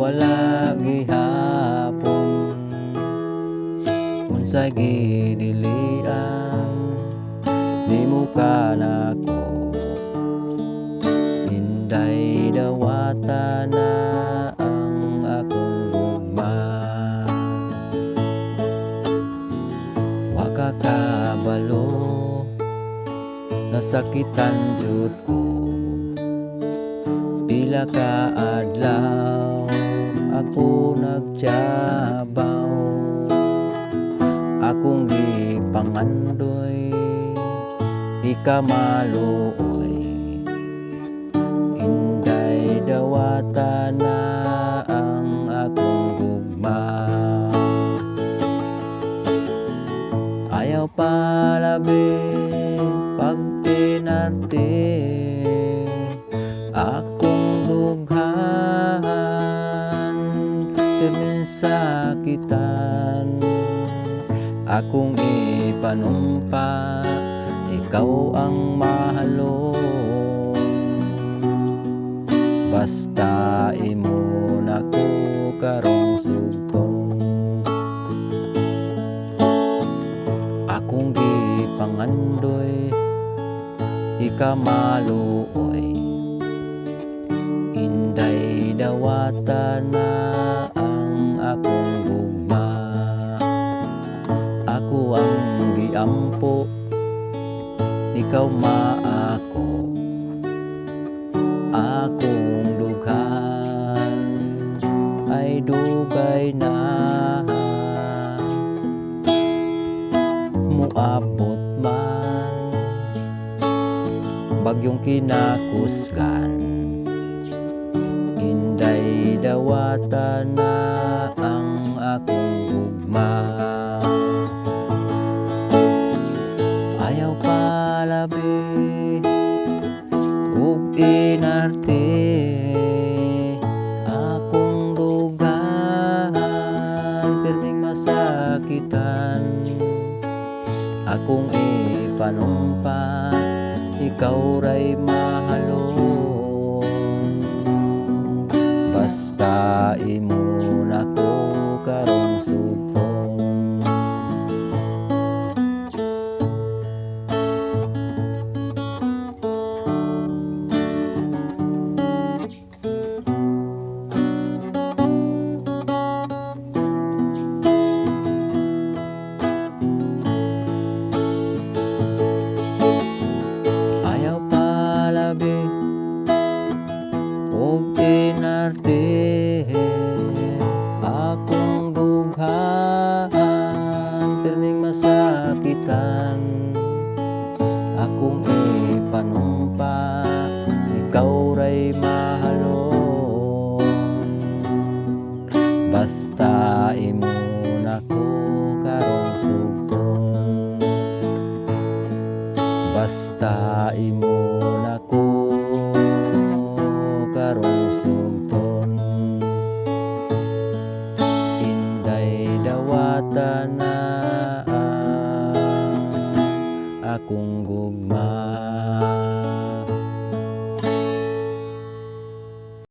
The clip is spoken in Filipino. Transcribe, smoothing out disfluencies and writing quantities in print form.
wala gihapon unsay gidilian nimo kanako inday dawata na ang akong gugma wa ka kabalo nasakitan jud ko pila ka adlaw ako nagtiyabaw akong gipangandoy di ka maluoy inday dawata na ang akong gugma ayaw palabi pag pinarte akong dughan pirmin sakitan akong ipanumpa ikaw ang mahalong basta imo nako karong sugtong akong gipangandoy ika maluoy inday dawata na ang akong gugma ako ang giampo ikaw maako akong dughan ay dugay na muabot man bagyong kinakusgan inday dawata na ang akong gugma ayaw palabi ug inarte akong dughan pirning masakitan akong ipanumpa ikaw ray mahalon basta imo nako karong sugtong ayaw palabi ug inarte akong dughan pirning masakitan akong ipanumpa ikaw ray mahalon basta imo nako karong sugtong basta imo nako karong sugton inday dawata na akong